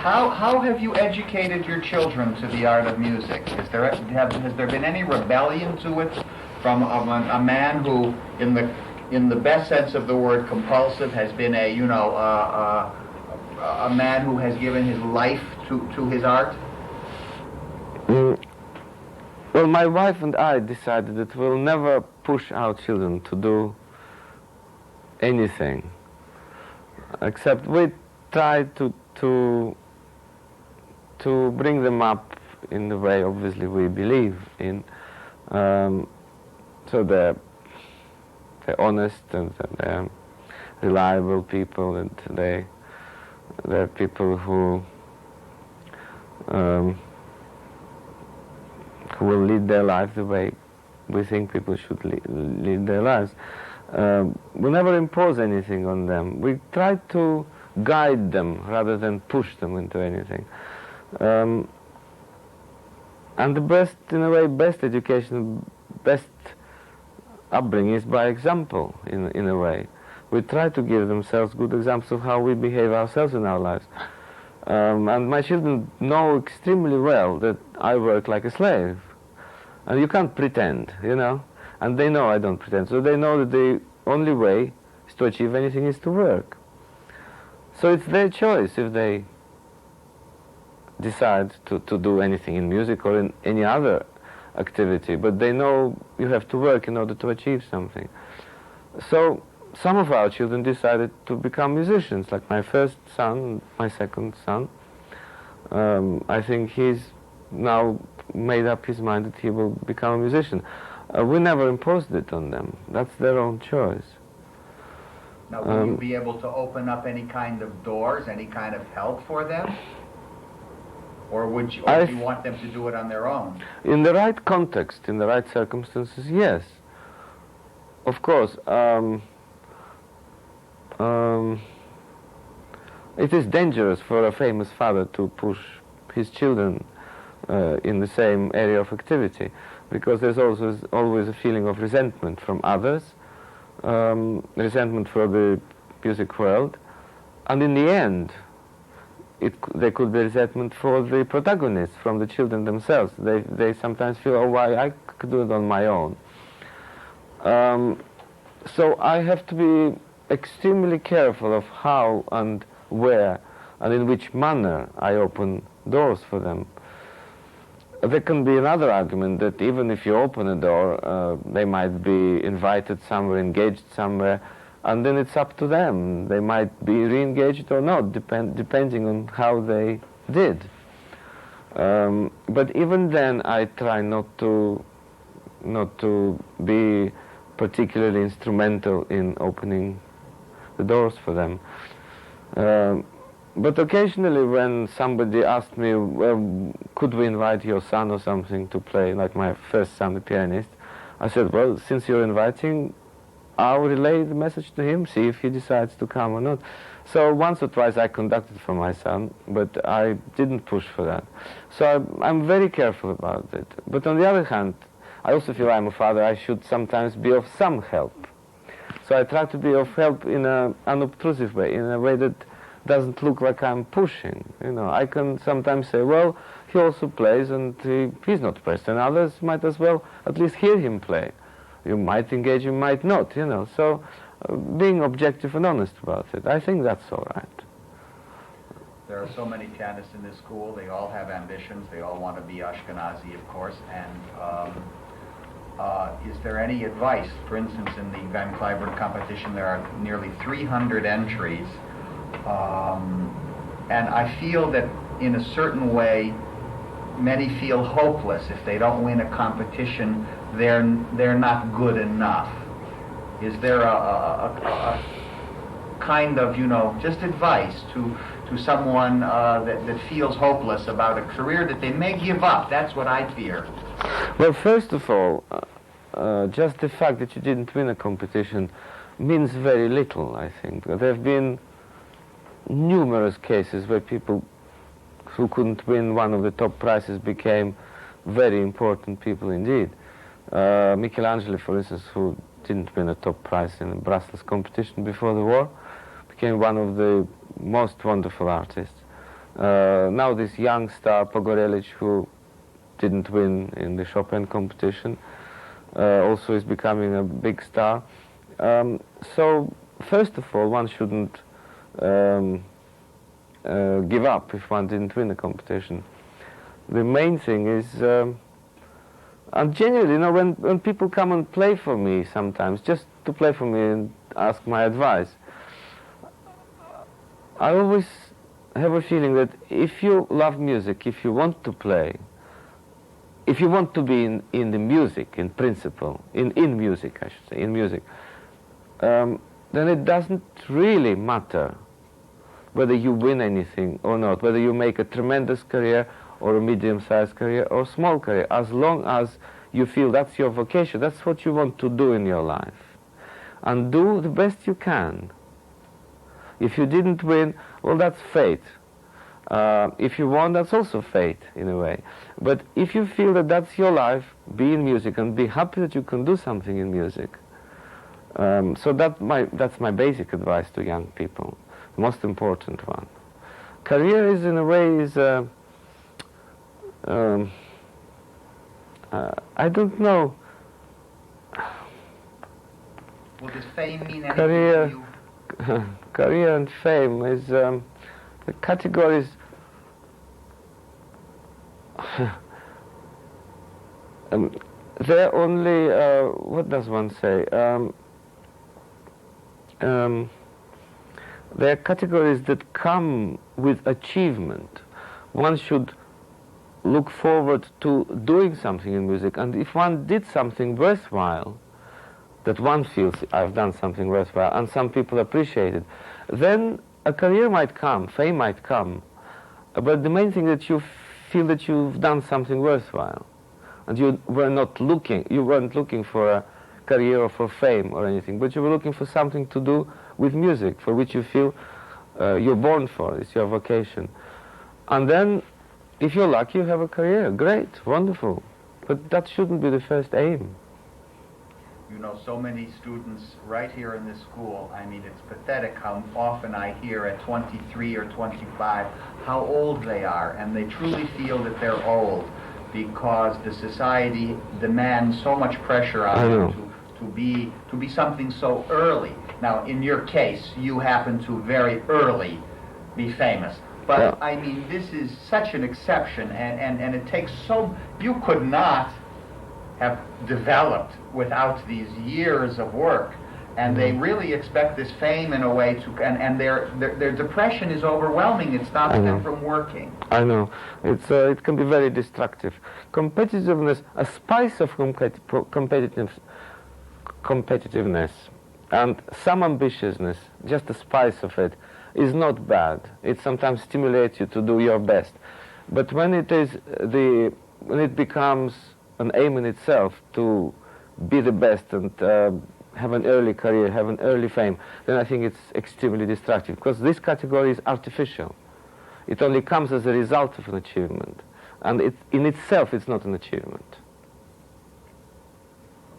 How have you educated your children to the art of music? Has there been any rebellion to it from a man who, in the best sense of the word, compulsive, has been a man who has given his life to his art? Well, my wife and I decided that we'll never push our children to do anything, except we try to bring them up in the way, obviously, we believe in. So they're honest and they're reliable people, and they're people who will lead their life the way we think people should lead their lives. We never impose anything on them. We try to guide them rather than push them into anything. And the best, in a way, best education, best upbringing is by example, in a way. We try to give themselves good examples of how we behave ourselves in our lives. And my children know extremely well that I work like a slave. And you can't pretend, And they know I don't pretend. So they know that the only way is to achieve anything is to work. So it's their choice if they decide to do anything in music or in any other activity. But they know you have to work in order to achieve something. So some of our children decided to become musicians, like my first son, my second son. I think he's now made up his mind that he will become a musician. We never imposed it on them. That's their own choice. Now, will you be able to open up any kind of doors, any kind of help for them? Or do you want them to do it on their own? In the right context, in the right circumstances, yes. Of course. It is dangerous for a famous father to push his children in the same area of activity, because there's also always a feeling of resentment from others, resentment for the music world, and in the end, there could be resentment for the protagonists, from the children themselves. They sometimes feel, oh, why I could do it on my own. So I have to be extremely careful of how and where and in which manner I open doors for them. There can be another argument that even if you open a door, they might be invited somewhere, engaged somewhere, and then it's up to them. They might be re-engaged or not, depending on how they did. But even then, I try not to be particularly instrumental in opening the doors for them. But occasionally when somebody asked me, well, could we invite your son or something to play, like my first son, the pianist, I said, well, since you're inviting, I'll relay the message to him, see if he decides to come or not. So once or twice I conducted for my son, but I didn't push for that. So I'm very careful about it. But on the other hand, I also feel I'm a father, I should sometimes be of some help. So I try to be of help in an unobtrusive way, in a way that doesn't look like I'm pushing. I can sometimes say, well, he also plays and he's not pressed, and others might as well at least hear him play. You might engage, you might not, So being objective and honest about it, I think that's all right. There are so many pianists in this school. They all have ambitions. They all want to be Ashkenazy, of course. And is there any advice? For instance, in the Van Cliburn competition, there are nearly 300 entries. And I feel that in a certain way, many feel hopeless if they don't win a competition. They're not good enough. Is there a kind of, just advice to someone that feels hopeless about a career that they may give up? That's what I fear. Well, first of all, just the fact that you didn't win a competition means very little, I think. There have been numerous cases where people who couldn't win one of the top prizes became very important people indeed. Michelangelo, for instance, who didn't win a top prize in the Brussels competition before the war, became one of the most wonderful artists. Now this young star, Pogorelic, who didn't win in the Chopin competition, also is becoming a big star. So, first of all, one shouldn't give up if one didn't win the competition. The main thing is, and generally, you know, when people come and play for me sometimes, just to play for me and ask my advice, I always have a feeling that if you love music, if you want to play, if you want to be in the music, in principle, in music, I should say, in music, then it doesn't really matter whether you win anything or not, whether you make a tremendous career or a medium-sized career or a small career, as long as you feel that's your vocation, that's what you want to do in your life. And do the best you can. If you didn't win, well, that's fate. If you won, that's also fate, in a way. But if you feel that that's your life, be in music and be happy that you can do something in music. So that's my basic advice to young people, the most important one. Career is, in a way, I don't know. Well, does fame mean anything Career, to you? career and fame is the categories. They're only, what does one say? They're categories that come with achievement. One should look forward to doing something in music, and if one did something worthwhile, that one feels I've done something worthwhile, and some people appreciate it, then a career might come, fame might come, but the main thing that you feel that you've done something worthwhile, and you weren't looking for a career or for fame or anything, but you were looking for something to do with music, for which you feel you're born for, it's your vocation. And then, if you're lucky, you have a career, great, wonderful, but that shouldn't be the first aim. You know, so many students right here in this school, I mean, it's pathetic how often I hear at 23 or 25 how old they are, and they truly feel that they're old because the society demands so much pressure on them to be something so early. Now, in your case, you happen to very early be famous. But, Yeah. I mean, this is such an exception, and it takes you could not have developed without these years of work. And they really expect this fame in a way and their depression is overwhelming. It stops them from working. I know. It can be very destructive. Competitiveness, a spice of competitiveness and some ambitiousness, just a spice of it, is not bad. It sometimes stimulates you to do your best. But when it becomes an aim in itself to be the best and have an early career, have an early fame, then I think it's extremely destructive, because this category is artificial. It only comes as a result of an achievement, and in itself it's not an achievement.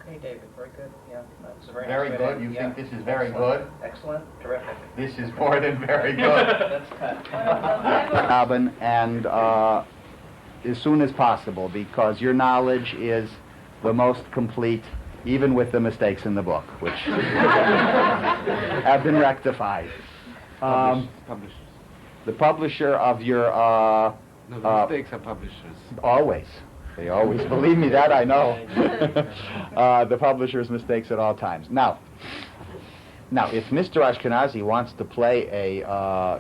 Okay, David, very good. Yeah, that's very Very nice. good. You think this is very good? Excellent, terrific. This is more than very good. That's cut. Robin, and as soon as possible, because your knowledge is the most complete, even with the mistakes in the book, which have been rectified. Publishers. The publisher of your... No, the mistakes are publishers. Always. They always believe me, that I know. The publisher's mistakes at all times. Now, if Mr. Ashkenazy wants to play a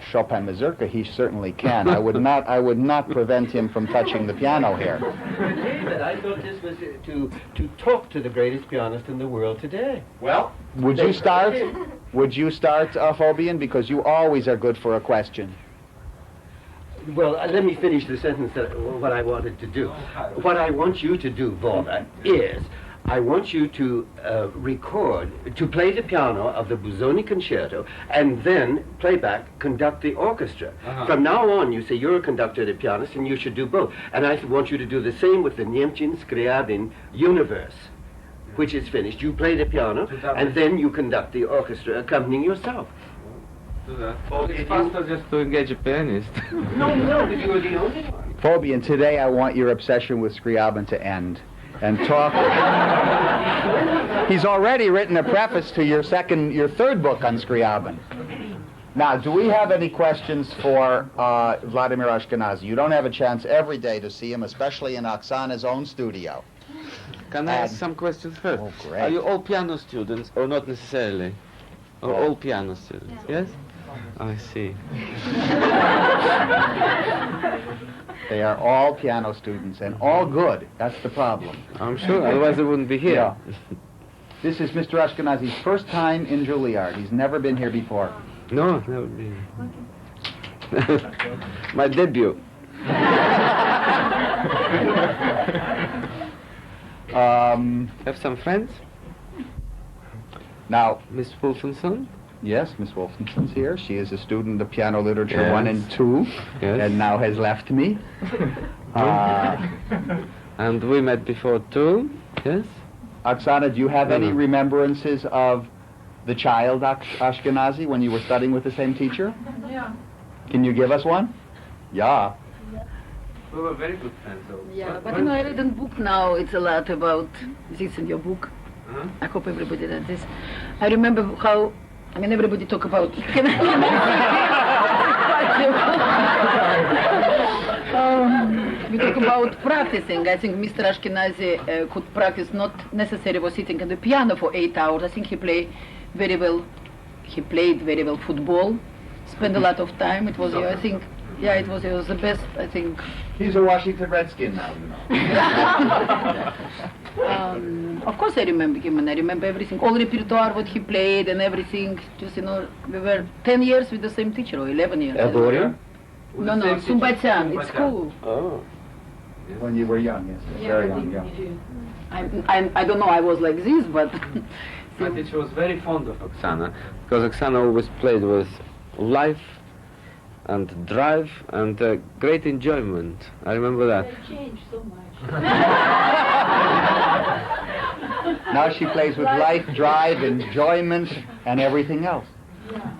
Chopin mazurka, he certainly can. I would not prevent him from touching the piano here. David, I thought this was to talk to the greatest pianist in the world today. Well, would you start, Fabian? Because you always are good for a question. Well, let me finish the sentence what I wanted to do. What I want you to do, Volta, is I want you to to play the piano of the Busoni Concerto and then play back, conduct the orchestra. From now on, you say you're a conductor and a pianist and you should do both. And I want you to do the same with the Niemcin Scriabin Universe, which is finished. You play the piano and then you conduct the orchestra accompanying yourself. do that. It's faster just to engage a pianist. No, but you were the only one. Phoebe, and today I want your obsession with Scriabin to end and talk. He's already written a preface to your third book on Scriabin. Now, do we have any questions for Vladimir Ashkenazy? You don't have a chance every day to see him, especially in Oksana's own studio. Can I ask some questions first? Oh, great. Are you all piano students, or not necessarily? Or all piano students? Yes? I see. They are all piano students, and all good. That's the problem. I'm sure, otherwise I wouldn't be here. Yeah. This is Mr. Ashkenazy's first time in Juilliard. He's never been here before. No, never been. My debut. Have some friends? Now, Miss Wolfenson? yes, Miss Wolfenson's here. She is a student of piano literature Yes. 1 and 2, Yes. and now has left me. And we met before too, yes? Oksana, do you have any No. remembrances of the child Ashkenazy when you were studying with the same teacher? Yeah. Can you give us one? Yeah. We were very good friends though. Yeah, but I read in book now, it's a lot about this in your book. Huh? I hope everybody read this. I remember how, everybody talk about, we talk about practicing. I think Mr. Ashkenazy could practice, not necessarily was sitting at the piano for 8 hours. I think he played very well. He played very well football, spent a lot of time. It was, I think, it was the best, I think. He's a Washington Redskin now, you know. Of course I remember him, and I remember everything, all repertoire, what he played and everything. Just, we were 10 years with the same teacher, or 11 years. Elboria? No, Sumbatyan, it's cool. Oh. When you were young, yes. Very young, yeah. I don't know, I was like this, but... My teacher was very fond of Oksana, because Oksana always played with life and drive and great enjoyment. I remember that. changed so much. Now she plays with life, drive, enjoyment, and everything else.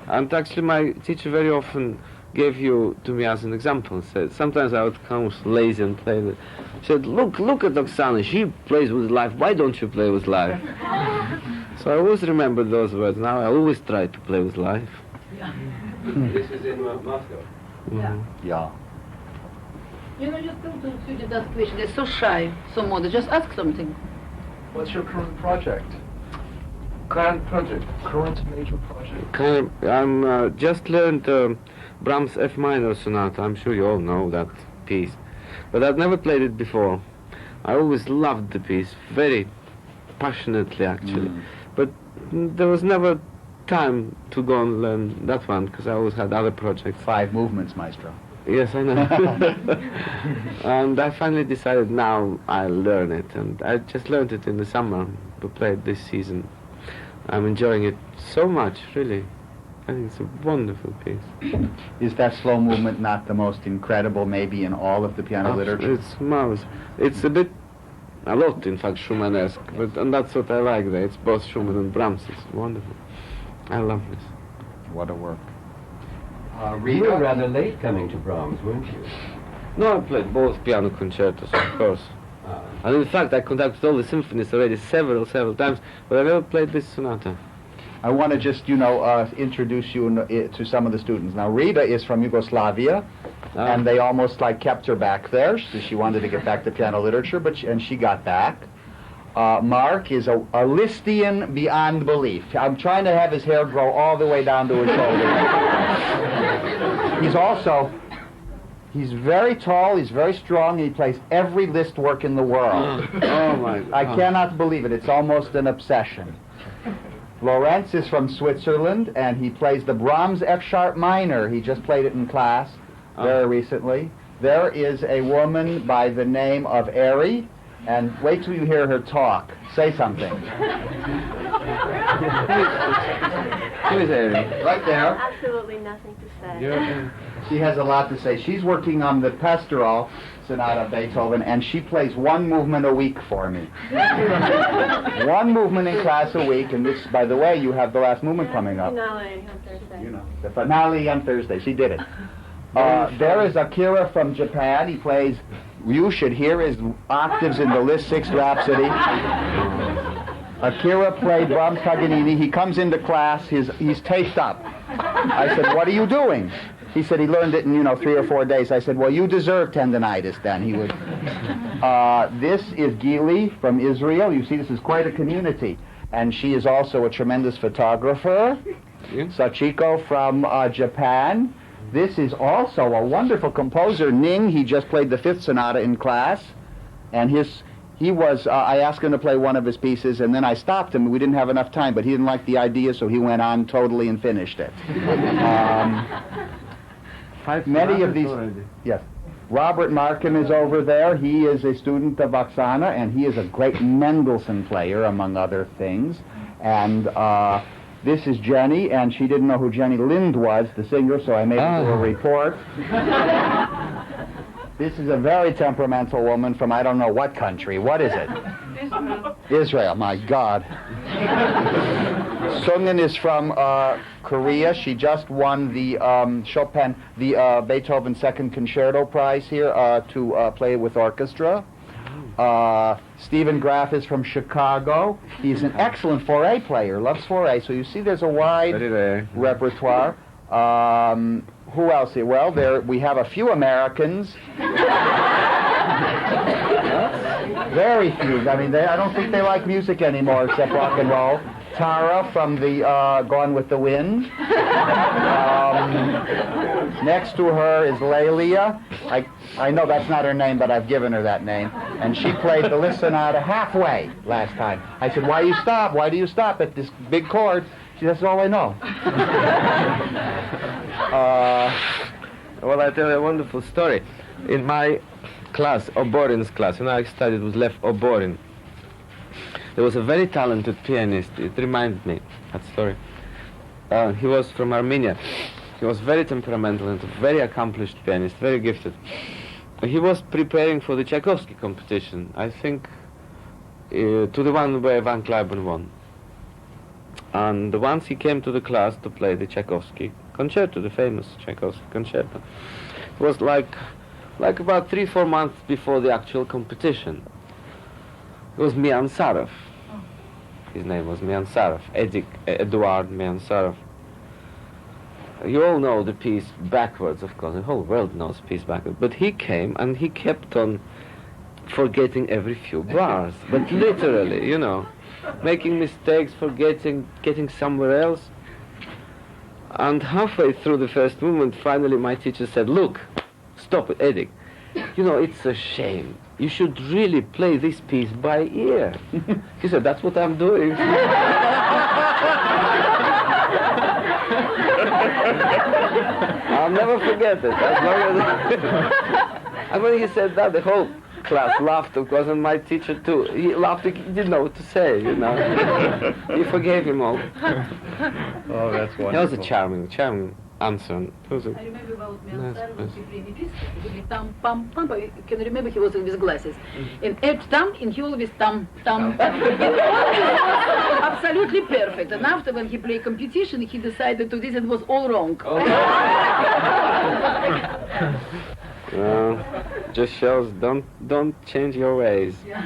And actually my teacher very often gave you to me as an example. Said sometimes I would come lazy and play with. Said, look at Oksana, she plays with life, why don't you play with life? So I always remember those words. Now I always try to play with life. This is in Moscow. Yeah. Just come to students ask questions. They're so shy, so modest. Just ask something. What's your current project? Current project. Current major project? I'm just learned Brahms F minor sonata. I'm sure you all know that piece, but I've never played it before. I always loved the piece very passionately, actually, but there was never time to go and learn that one because I always had other projects. 5 movements, maestro. Yes, I know. And I finally decided now I'll learn it, and I just learned it in the summer to play it this season. I'm enjoying it so much, really. I think it's a wonderful piece. Is that slow movement not the most incredible, maybe, in all of the piano literature? It's marvelous. It's a lot, in fact, Schumann-esque, and that's what I like there. It's both Schumann and Brahms. It's wonderful. I love this. What a work. You were rather late coming to Brahms, weren't you? No, I played both piano concertos, of course. And in fact, I conducted all the symphonies already several times, but I never played this sonata. I want to just, introduce you to some of the students. Now, Rita is from Yugoslavia, and they almost kept her back there. So she wanted to get back to piano literature, and she got back. Mark is a Lisztian beyond belief. I'm trying to have his hair grow all the way down to his shoulders. He's very tall, he's very strong, he plays every Liszt work in the world. Oh my God. I cannot believe it. It's almost an obsession. Lorenz is from Switzerland, and he plays the Brahms F-sharp minor. He just played it in class very recently. There is a woman by the name of Eri, and wait till you hear her talk. Say something. Who is Aaron? Right there. Absolutely nothing to say. She has a lot to say. She's working on the Pastoral Sonata of Beethoven, and she plays one movement a week for me. One movement in class a week, and this, by the way, you have the last movement coming up. Finale on Thursday. You know, the finale on Thursday. She did it. There is Akira from Japan. He plays, you should hear his octaves in the Liszt Sixth Rhapsody. Akira played Brahms Paganini. He comes into class, he's taped up. I said, what are you doing? He said he learned it in, 3 or 4 days. I said, well, you deserve tendinitis then. He would. This is Gili from Israel. You see, this is quite a community. And she is also a tremendous photographer. Sachiko from Japan. This is also a wonderful composer, Ning. He just played the 5th sonata in class. And I asked him to play one of his pieces, and then I stopped him. We didn't have enough time, but he didn't like the idea, so he went on totally and finished it. Many of these... Yes. Robert Markham is over there. He is a student of Oksana, and he is a great Mendelssohn player, among other things. And this is Jenny, and she didn't know who Jenny Lind was, the singer, so I made her do a report. This is a very temperamental woman from I don't know what country. What is it? Israel, my God. Sungin is from Korea. She just won the Beethoven Second Concerto Prize here to play with orchestra. Stephen Graff is from Chicago. He's an excellent Fauré player, loves Fauré. So you see there's a wide repertoire. Who else here? Well, we have a few Americans. Very few. I mean, I don't think they like music anymore except rock and roll. Tara from the Gone with the Wind. Next to her is Lelia. I know that's not her name, but I've given her that name. And she played the Liszt Sonata halfway last time. I said, why do you stop? Why do you stop at this big chord? She said, that's all I know. Well, I tell you a wonderful story. In my class, Oborin's class, when I studied with Lev Oborin, there was a very talented pianist. It reminded me that story. He was from Armenia. He was very temperamental and a very accomplished pianist, very gifted. He was preparing for the Tchaikovsky competition, I think, to the one where Van Cliburn won. And once he came to the class to play the Tchaikovsky concerto, the famous Tchaikovsky concerto, it was like about 3-4 months before the actual competition. It was Mian Sarov. His name was Mian Sarov, Eduard Mian Sarov. You all know the piece backwards, of course. The whole world knows the piece backwards. But he came and he kept on forgetting every few bars. But literally, making mistakes, forgetting, getting somewhere else. And halfway through the first movement, finally my teacher said, look, stop it, Edik. It's a shame. You should really play this piece by ear. He said, that's what I'm doing. I'll never forget it. As long as and when he said that, the whole class laughed, of course, and my teacher too. He laughed, he didn't know what to say, He forgave him all. Oh, that's wonderful. That was a charming answer. I remember about Miansarov, he played this, tam, pam, pam, you can remember he was with glasses. And each time, and he always tam, tam, tam. Absolutely perfect. And after when he played competition, he decided to this, it was all wrong. Well, just shows don't change your ways. Yeah.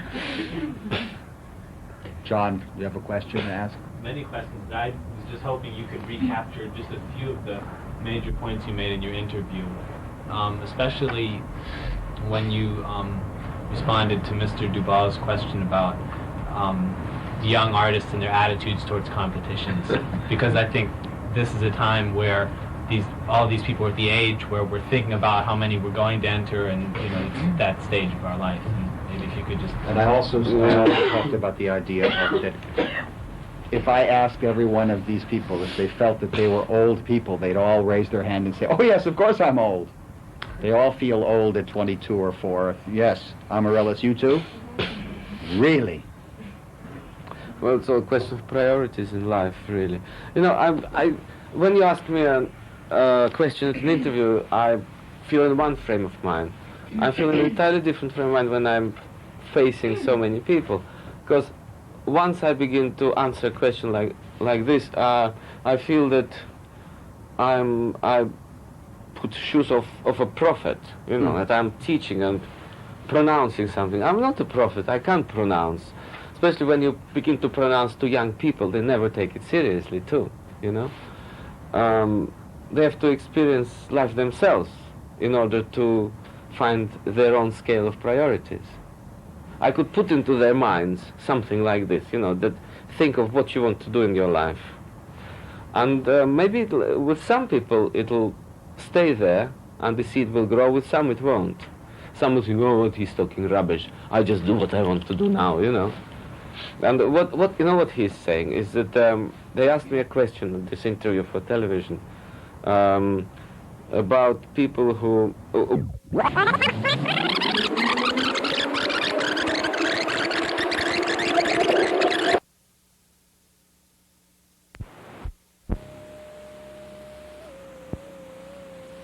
John, you have a question to ask? Many questions. I was just hoping you could recapture just a few of the major points you made in your interview, especially when you responded to Mr. Dubal's question about young artists and their attitudes towards competitions, because I think this is a time where all these people are at the age where we're thinking about how many we're going to enter, and it's that stage of our life. And maybe if you could just... And I also talked about the idea of that if I asked every one of these people if they felt that they were old people, they'd all raise their hand and say, oh yes, of course I'm old. They all feel old at 22 or 4. Yes, Amaryllis, you too? Really? Well, it's all a question of priorities in life, really. When you ask me question at an interview, I feel in one frame of mind. I feel in an entirely different frame of mind when I'm facing so many people. Because once I begin to answer a question like this, I feel that I put shoes of a prophet, you know, that I'm teaching and pronouncing something. I'm not a prophet, I can't pronounce. Especially when you begin to pronounce to young people, they never take it seriously too, you know. They have to experience life themselves in order to find their own scale of priorities. I could put into their minds something like this, you know, that think of what you want to do in your life. And maybe with some people it'll stay there and the seed will grow, with some it won't. Some will think, oh, he's talking rubbish, I just do what I want to do now, you know. And what you know what he's saying is that they asked me a question in this interview for television about people who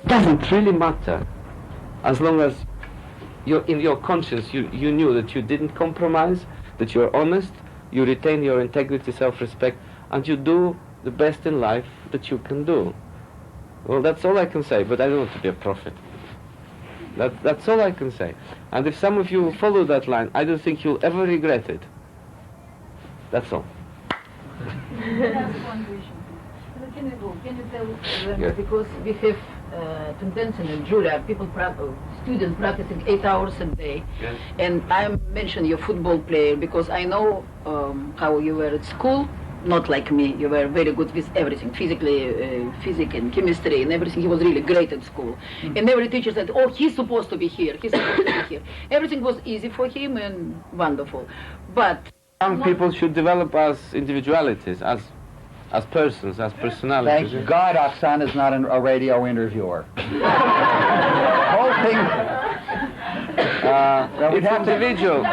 doesn't really matter as long as in your conscience you knew that you didn't compromise, that you're honest, you retain your integrity, self-respect, and you do the best in life that you can do. Well, that's all I can say, but I don't want to be a prophet. That's all I can say. And if some of you follow that line, I don't think you'll ever regret it. That's all. Can you tell them, Yes. because we have tendency in Juilliard, students practicing 8 hours a day, Yes. and I mentioned your football player because I know how you were at school, not like me, you were very good with everything, physically, physics and chemistry and everything. He was really great at school. And every teacher said, oh, he's supposed to be here, he's supposed to be here. Everything was easy for him and wonderful. But Young people should develop as individualities, as persons, as personalities. Thank God Oksana's not a radio interviewer. Whole thing. We'd It's have to- individual.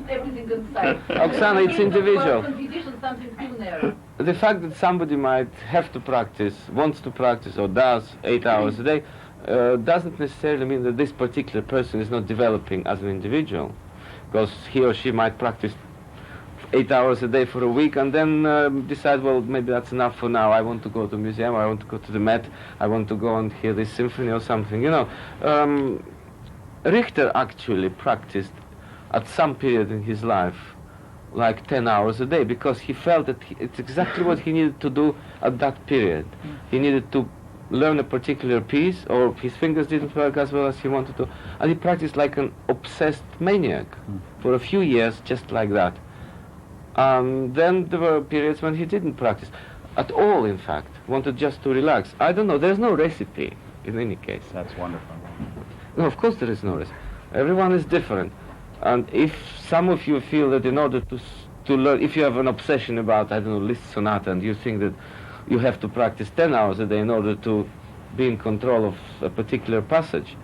everything inside. Oksana, it's individual. Competition, something new there. The fact that somebody might have to practice, wants to practice, or does 8 hours a day, doesn't necessarily mean that this particular person is not developing as an individual, because he or she might practice 8 hours a day for a week and then decide, well, maybe that's enough for now. I want to go to a museum, I want to go to the Met, I want to go and hear this symphony or something, you know. Richter actually practiced at some period in his life like 10 hours a day because he felt that it's exactly what he needed to do at that period. He needed to learn a particular piece, or his fingers didn't work as well as he wanted to, and he practiced like an obsessed maniac for a few years, just like that. Then there were periods when he didn't practice at all, in fact, wanted just to relax. I don't know, there's no recipe in any case. That's wonderful. No, of course there is no recipe. Everyone is different. And if some of you feel that in order to learn, if you have an obsession about, I don't know, Liszt sonata, and you think that you have to practice 10 hours a day in order to be in control of a particular passage,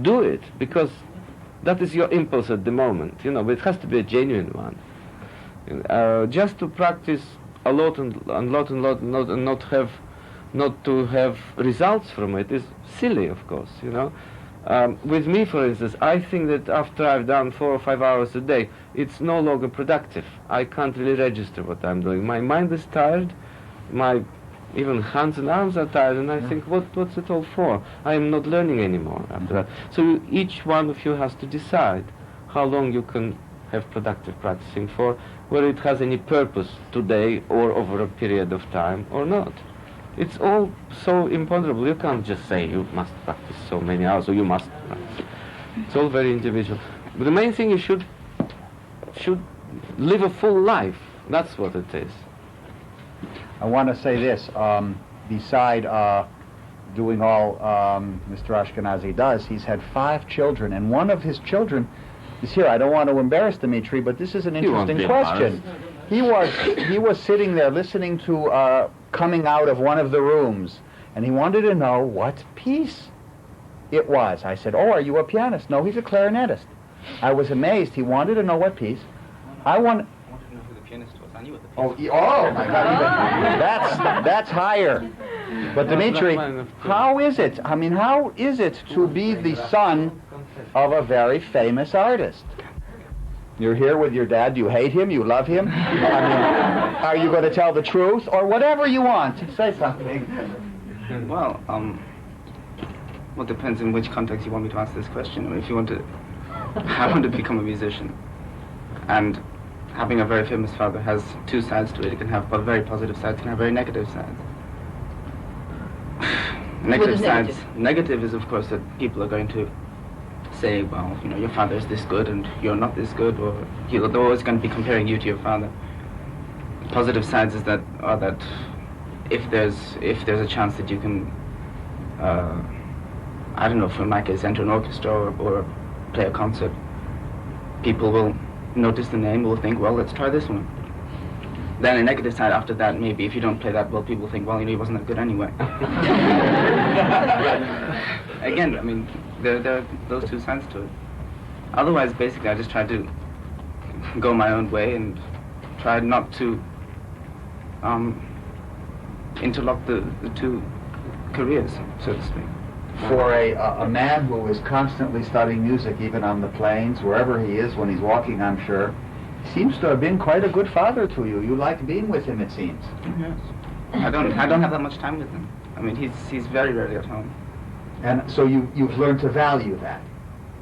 do it, because that is your impulse at the moment, you know, but it has to be a genuine one. Just to practice a lot and not to have results from it is silly, of course, you know. With me, for instance, I think that after I've done 4 or 5 hours a day, it's no longer productive. I can't really register what I'm doing. My mind is tired, my even hands and arms are tired, and I think, what's it all for? I am not learning anymore after that. So each one of you has to decide how long you can have productive practicing for, whether it has any purpose today or over a period of time or not. It's all so imponderable. You can't just say you must practice so many hours or you must practice. It's all very individual. But the main thing, you should live a full life. That's what it is. I want to say this, beside doing all Mr. Ashkenazy does, he's had 5 children, and one of his children is here. I don't want to embarrass Dmitri, but this is an You won't interesting be question. He was sitting there listening to coming out of one of the rooms, and he wanted to know what piece it was. I said, oh, are you a pianist? No, he's a clarinetist. I was amazed. He wanted to know what piece. I wanted to know who the pianist was. I knew what the piece was. Oh my God, that's higher. But Dmitri, That's mine, of course. how is it? I mean, how is it to be the son of a very famous artist? You're here with your dad. Do you hate him? You love him? I mean, are you going to tell the truth or whatever you want? Say something. Well, well, depends in which context you want me to answer this question. I mean, if you want to, I want to become a musician, and having a very famous father has two sides to it. It can have very positive sides, it can have very negative sides. Negative is sides. negative? Negative is, of course, that people are going to say, well, you know, your father is this good and you're not this good, or they're always going to be comparing you to your father. Positive sides is that if there's a chance that you can, I don't know, for my case, enter an orchestra or play a concert, people will notice the name, will think, well, let's try this one. Then a negative side after that, maybe if you don't play that well, people think, well, you know, he wasn't that good anyway. Again, I mean, there are those two sides to it. Otherwise, basically, I just try to go my own way and try not to interlock the two careers, so to speak. For a man who is constantly studying music, even on the planes, wherever he is, when he's walking, I'm sure, he seems to have been quite a good father to you. You like being with him, it seems. Yes. I don't have that much time with him. I mean, he's very rarely at home. And so you've learned to value that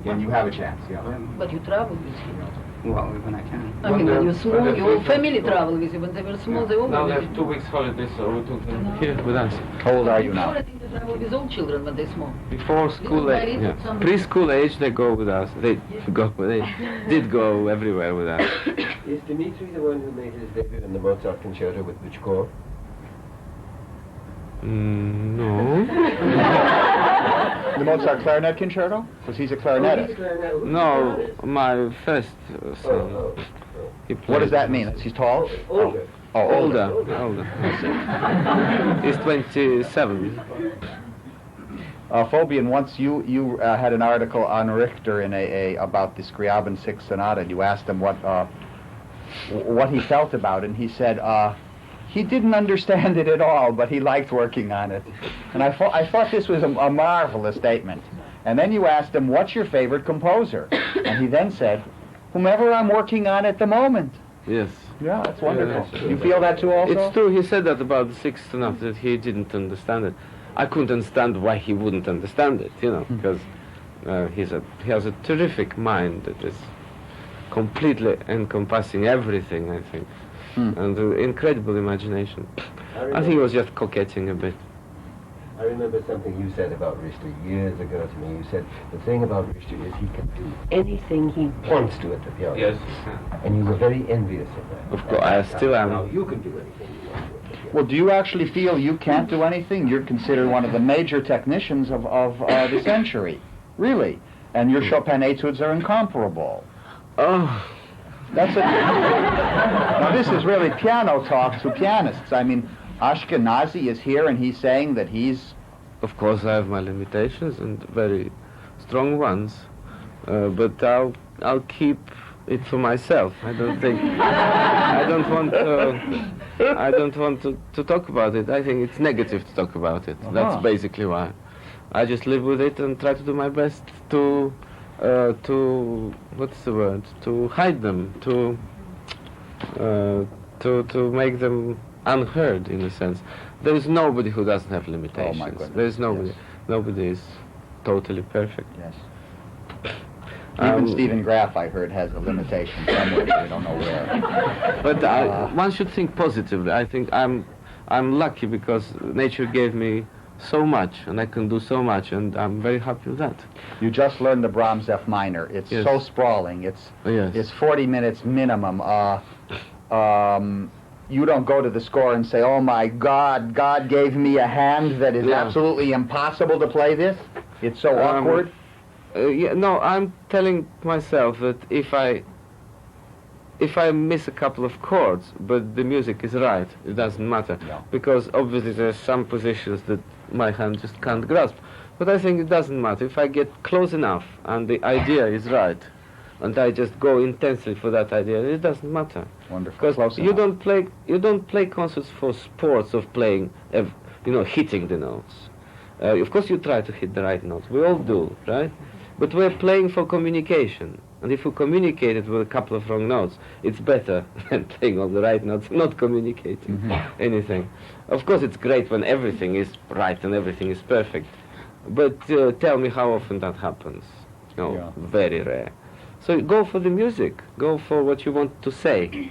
when you have a chance. Yeah. But you travel with him. Well, when I can. I mean, when you're small, your family travel with you. When they were small, they Now always they with have you. 2 weeks holiday, so we took them here with us. How old are you now? I think they travel with all children when they're small. Before school Little age, married, yeah. some- Preschool age, they go with us. They did go everywhere with us. Is Dmitri the one who made his debut in the Mozart concerto with which score? No. The Mozart clarinet concerto? Because he's a clarinetist. No, my first son. He What does played- that mean? He's tall? Older. Oh, Older. He's 27. Fabian, once you had an article on Richter in about the Scriabin Sixth Sonata, and you asked him what he felt about it, and he said he didn't understand it at all, but he liked working on it. And I thought this was a marvelous statement. And then you asked him, what's your favorite composer? And he then said, whomever I'm working on at the moment. Yes. Yeah, that's wonderful. that's true. You feel that too also? It's true, he said that about the Sixth Sonata, that he didn't understand it. I couldn't understand why he wouldn't understand it, you know, because he has a terrific mind that is completely encompassing everything, I think, and incredible imagination. I think he was just coquetting a bit. I remember something you said about Richter years ago to me. You said the thing about Richter is he can do anything he wants to at the piano. Yes. And you were very envious of that. Of course, I still am. Now you can do anything you want to at the piano. Well, do you actually feel you can't do anything? You're considered one of the major technicians of the century, really. And your Chopin etudes are incomparable. Oh, That's it. Now, this is really piano talk to pianists. I mean, Ashkenazy is here, and he's saying that he's... of course I have my limitations, and very strong ones, but I'll keep it for myself. I don't want to talk about it. I think it's negative to talk about it. That's basically why. I just live with it and try to do my best to what's the word? To hide them, to make them unheard, in a sense. There is nobody who doesn't have limitations. Oh, my goodness. There is nobody. Yes. Nobody is totally perfect. Yes. Even Stephen Graff, I heard, has a limitation somewhere. We don't know where. But one should think positively. I think I'm lucky because nature gave me so much, and I can do so much, and I'm very happy with that. You just learned the Brahms F minor. It's Yes. so sprawling. Yes. It's 40 minutes minimum. You don't go to the score and say, oh my God, God gave me a hand that is Yeah. absolutely impossible to play this. It's so awkward. No, I'm telling myself that if I miss a couple of chords, but the music is right, it doesn't matter. Yeah. Because obviously there's some positions that my hand just can't grasp. But I think it doesn't matter. If I get close enough and the idea is right, and I just go intensely for that idea, it doesn't matter. Wonderful. Because Close you enough. don't play concerts for sports of playing hitting the notes. Of course you try to hit the right notes. We all do, right? But we're playing for communication. And if we communicate it with a couple of wrong notes, it's better than playing all the right notes, not communicating anything. Of course it's great when everything is right and everything is perfect. But tell me how often that happens. Very rare. So go for the music. Go for what you want to say.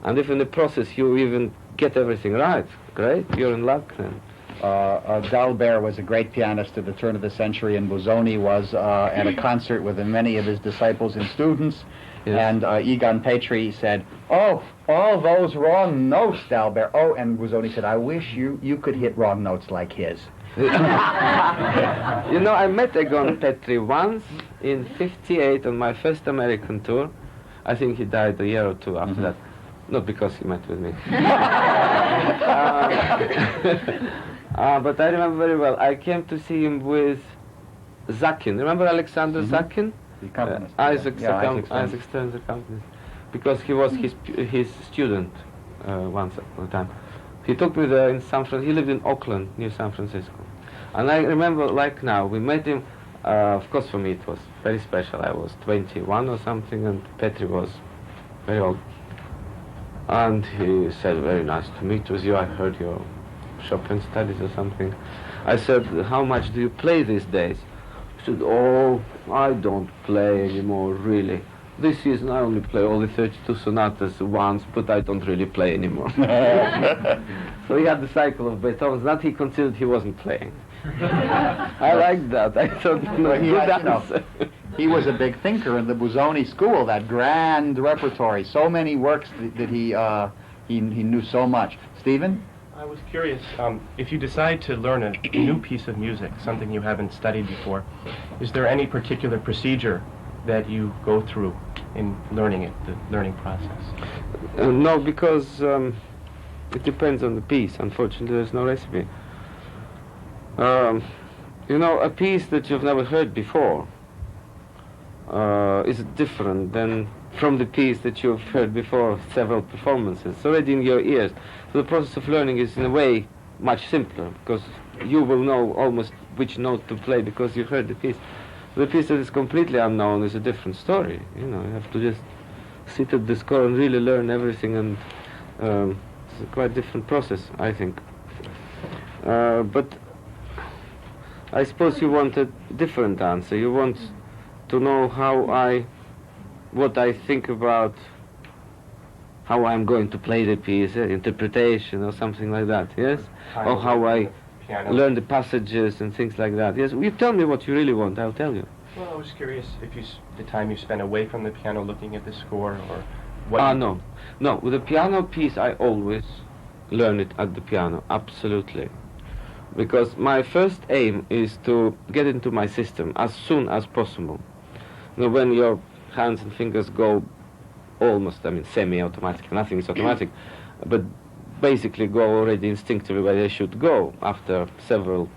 And if in the process you even get everything right, great, you're in luck then. Dalbert was a great pianist at the turn of the century, and Busoni was at a concert with many of his disciples and students. Yes. And Egon Petri said, "Oh, all those wrong notes, Dalbert." Oh, and Busoni said, "I wish you could hit wrong notes like his." I met Egon Petri once in '58 on my first American tour. I think he died a year or two after that. Not because he met with me. But I remember very well. I came to see him with Zakin. Remember Alexander Zakin? The accompanist. Isaac Stern's accompanist. Because he was his student once upon a time. He took me there in San Francisco. He lived in Oakland, near San Francisco. And I remember, like now, we met him. Of course, for me it was very special. I was 21 or something, and Petri was very old. And he said, "Very nice to meet with you. I heard your Chopin studies or something." I said, "How much do you play these days?" He said, "Oh, I don't play anymore, really. This season I only play all the 32 sonatas once, but I don't really play anymore." So he had the cycle of Beethoven. That he considered he wasn't playing. I liked that. I thought, good answer. He was a big thinker in the Busoni school, that grand repertory, so many works that he knew so much. Stephen? I was curious, if you decide to learn a new piece of music, something you haven't studied before, is there any particular procedure that you go through in learning it, the learning process? No, because it depends on the piece. Unfortunately, there's no recipe. A piece that you've never heard before is different than from the piece that you've heard before several performances. It's already in your ears. So the process of learning is in a way much simpler, because you will know almost which note to play because you heard the piece. The piece that is completely unknown is a different story. You have to just sit at the score and really learn everything, and it's a quite different process, I think. But I suppose you want a different answer. You want to know what I think about how I'm going to play the piece, interpretation or something like that, yes? Or how I learn the passages and things like that. Yes, you tell me what you really want, I'll tell you. Well, I was curious if the time you spend away from the piano looking at the score, or what... No. With the piano piece, I always learn it at the piano, absolutely. Because my first aim is to get into my system as soon as possible. When your hands and fingers go almost, semi-automatic, nothing is automatic, but basically go already instinctively where they should go after several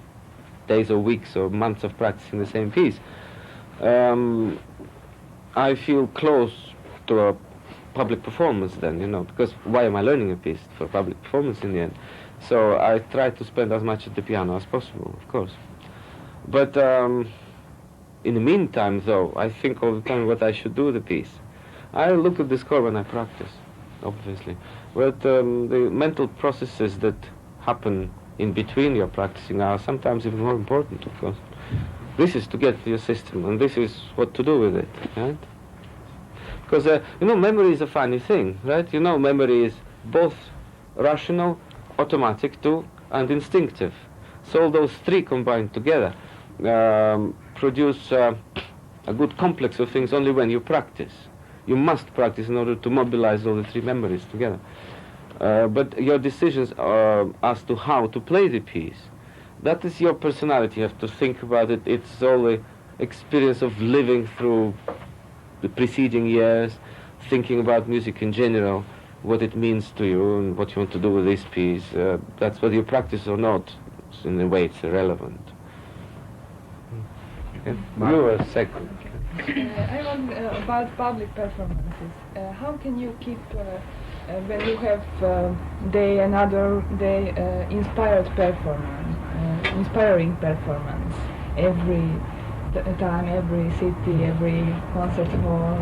days or weeks or months of practicing the same piece. I feel close to a public performance then, because why am I learning a piece? For public performance in the end. So I try to spend as much at the piano as possible, of course. But in the meantime, though, I think all the time what I should do with the piece. I look at the score when I practice, obviously. But the mental processes that happen in between your practicing are sometimes even more important, of course. This is to get to your system, and this is what to do with it, right? Because, memory is a funny thing, right? Memory is both rational, automatic too, and instinctive. So all those three combined together produce a good complex of things only when you practice. You must practice in order to mobilize all the three memories together. But your decisions as to how to play the piece, that is your personality. You have to think about it. It's all the experience of living through the preceding years, thinking about music in general, what it means to you and what you want to do with this piece. That's whether you practice or not. In a way, it's irrelevant. Okay. You were second. I want about public performances. How can you keep when you have day another day inspiring performance every time, every city, every concert hall,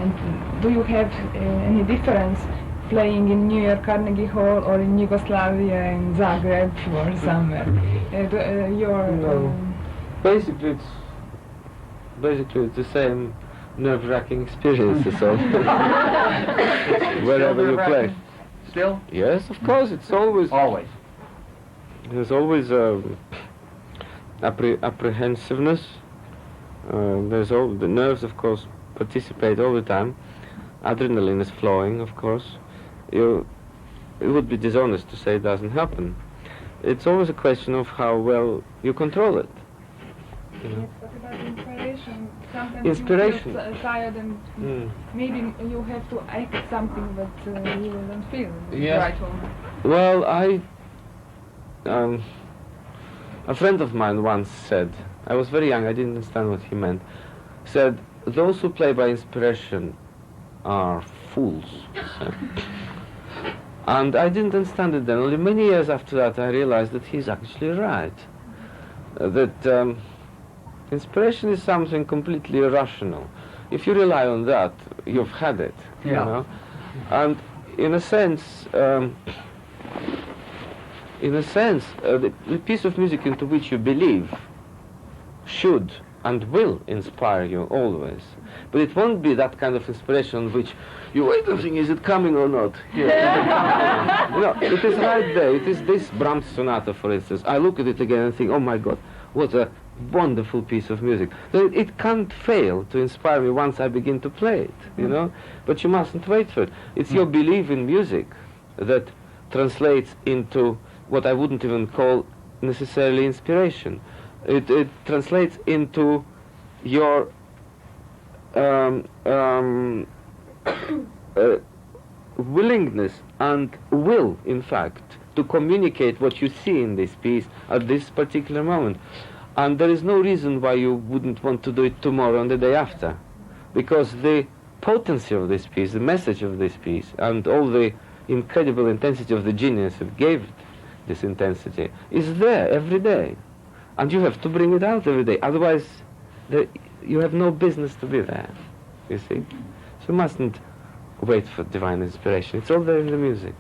and do you have any difference playing in New York Carnegie Hall or in Yugoslavia in Zagreb or somewhere? No. Basically it's the same nerve-wracking experience. So wherever you play. Still? Yes, of course. It's always. Always. There's always apprehensiveness. There's all the nerves, of course, participate all the time. Adrenaline is flowing, of course. It would be dishonest to say it doesn't happen. It's always a question of how well you control it. You know? What about inspiration? Sometimes Inspiration. you feel tired and maybe you have to act something that you don't feel right on. Well, a friend of mine once said, I was very young, I didn't understand what he meant, said, those who play by inspiration are fools. And I didn't understand it then. Only many years after that I realized that he's actually right. That inspiration is something completely irrational. If you rely on that, you've had it. Yeah. You know? And in a sense, the piece of music into which you believe should and will inspire you always. But it won't be that kind of inspiration which you wait and think, is it coming or not? Yeah. You know, it is right there. It is this Brahms sonata, for instance. I look at it again and think, oh my God, what a wonderful piece of music. So it can't fail to inspire me once I begin to play it, you know? But you mustn't wait for it. It's your belief in music that translates into what I wouldn't even call necessarily inspiration. It translates into your willingness and will, in fact, to communicate what you see in this piece at this particular moment. And there is no reason why you wouldn't want to do it tomorrow and the day after, because the potency of this piece, the message of this piece, and all the incredible intensity of the genius that gave it this intensity is there every day. And you have to bring it out every day, otherwise you have no business to be there, you see. So you mustn't wait for divine inspiration. It's all there in the music.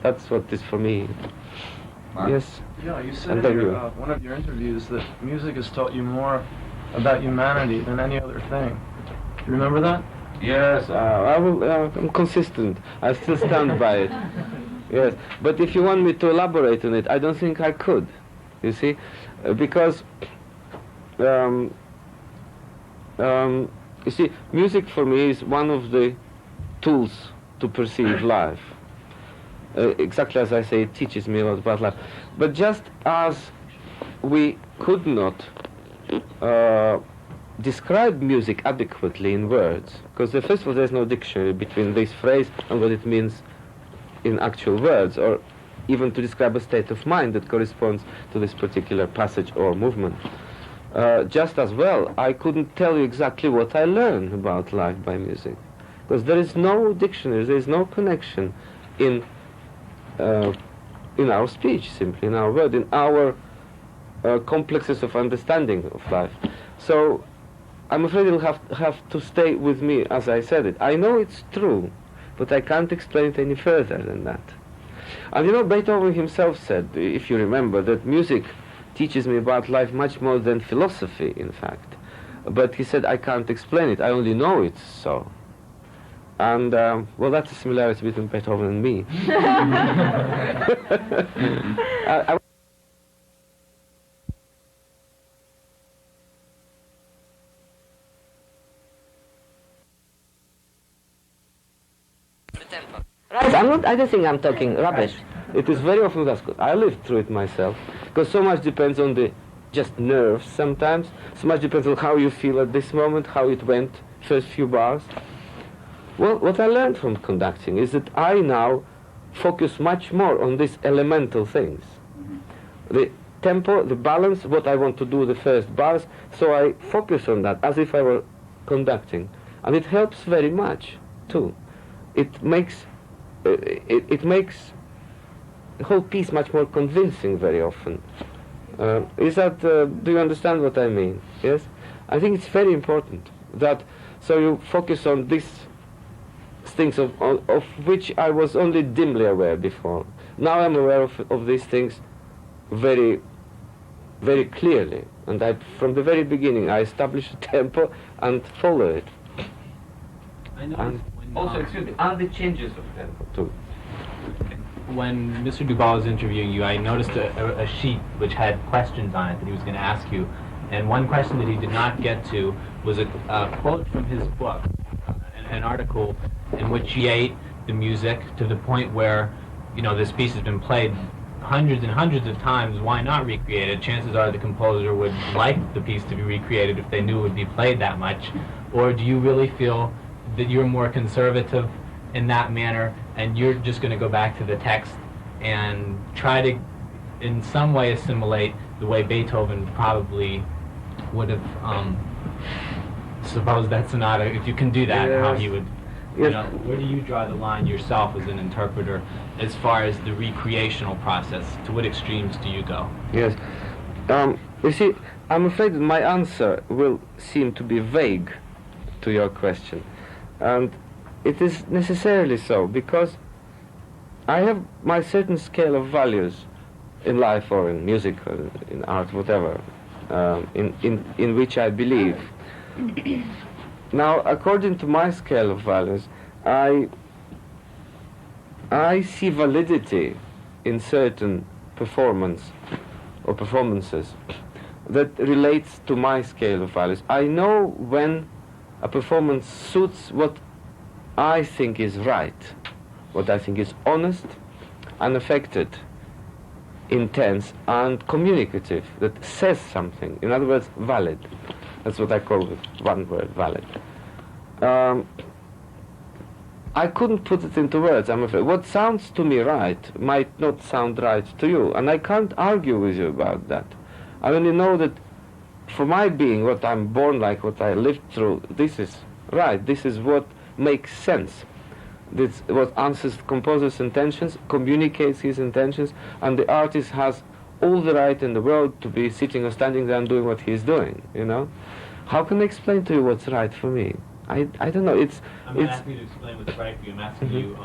That's what is for me. Mark? Yes? Yeah, you said And in then one of your interviews that music has taught you more about humanity than any other thing. Do you remember that? Yes, I'm consistent. I still stand by it. Yes, but if you want me to elaborate on it, I don't think I could. You see, because you see, music for me is one of the tools to perceive life. Exactly as I say, it teaches me a lot about life. But just as we could not describe music adequately in words, because first of all, there's no dictionary between this phrase and what it means in actual words, or even to describe a state of mind that corresponds to this particular passage or movement. Just as well, I couldn't tell you exactly what I learned about life by music, because there is no dictionary, there is no connection in our speech, simply, in our word, in our complexes of understanding of life. So I'm afraid it'll have to stay with me as I said it. I know it's true, but I can't explain it any further than that. And you know, Beethoven himself said, if you remember, that music teaches me about life much more than philosophy, in fact. But he said, I can't explain it, I only know it's so. And, well, that's a similarity between Beethoven and me. Right, I don't think I'm talking rubbish. It is very often that's good. I lived through it myself, because so much depends on the just nerves sometimes, so much depends on how you feel at this moment, how it went, first few bars. Well, what I learned from conducting is that I now focus much more on these elemental things. The tempo, the balance, what I want to do the first bars, so I focus on that as if I were conducting. And it helps very much, too. it makes it makes the whole piece much more convincing very often. Is that, do you understand what I mean? Yes? I think it's very important that, so you focus on these things of which I was only dimly aware before. Now I'm aware of these things very, very clearly. And from the very beginning I establish a tempo and follow it. I know And also, excuse me, and the changes of tempo too. When Mr. Dubal was interviewing you, I noticed a sheet which had questions on it that he was going to ask you. And one question that he did not get to was a quote from his book, an article in which he ate the music to the point where, you know, this piece has been played hundreds and hundreds of times. Why not recreate it? Chances are the composer would like the piece to be recreated if they knew it would be played that much. Or do you really feel that you're more conservative in that manner, and you're just going to go back to the text and try to, in some way, assimilate the way Beethoven probably would have supposed that sonata, if you can do that, Yes. how he would, you Yes. know, where do you draw the line yourself as an interpreter as far as the recreational process? To what extremes do you go? Yes. You see, I'm afraid that my answer will seem to be vague to your question. And it is necessarily so, because I have my certain scale of values in life or in music or in art, whatever, in which I believe. Now, according to my scale of values, I see validity in certain performance or performances that relates to my scale of values. I know when a performance suits what I think is right, what I think is honest, unaffected, intense, and communicative, that says something. In other words, valid. That's what I call it, one word, valid. I couldn't put it into words, I'm afraid. What sounds to me right might not sound right to you, and I can't argue with you about that. I only know that for my being, what I'm born like, what I lived through, this is right, this is what makes sense. This what answers the composer's intentions, communicates his intentions, and the artist has all the right in the world to be sitting or standing there and doing what he's doing, you know? How can I explain to you what's right for me? I don't know, I'm not asking you to explain what's right for you, I'm asking you,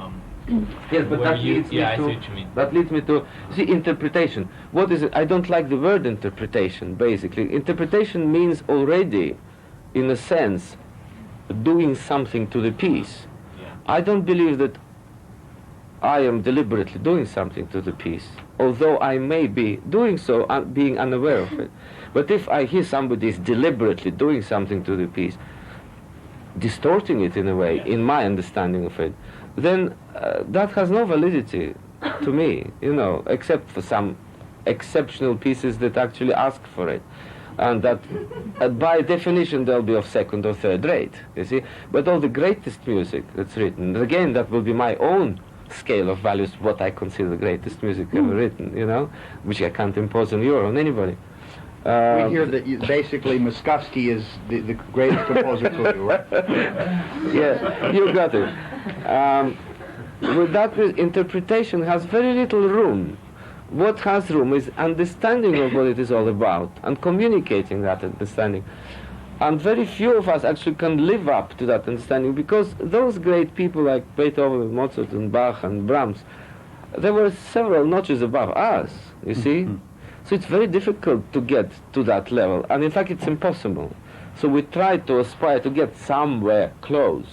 yes, but where that you, leads me yeah, I to, see what you mean. that leads me to, see, interpretation. What is it? I don't like the word interpretation, basically. Interpretation means already, in a sense, doing something to the piece. Yeah. I don't believe that I am deliberately doing something to the piece, although I may be doing so being unaware of it. But if I hear somebody is deliberately doing something to the piece, distorting it in a way, in my understanding of it, then that has no validity to me, you know, except for some exceptional pieces that actually ask for it. And that, by definition, they'll be of second or third rate, you see. But all the greatest music that's written, again, that will be my own scale of values, what I consider the greatest music ever written, you know, which I can't impose on you or on anybody. We hear that basically Muskovsky is the greatest composer to you, right? Yeah, you got it. With that, interpretation has very little room. What has room is understanding of what it is all about and communicating that understanding. And very few of us actually can live up to that understanding, because those great people like Beethoven, Mozart, and Bach, and Brahms, they were several notches above us, you see? So it's very difficult to get to that level, and in fact it's impossible. So we try to aspire to get somewhere close,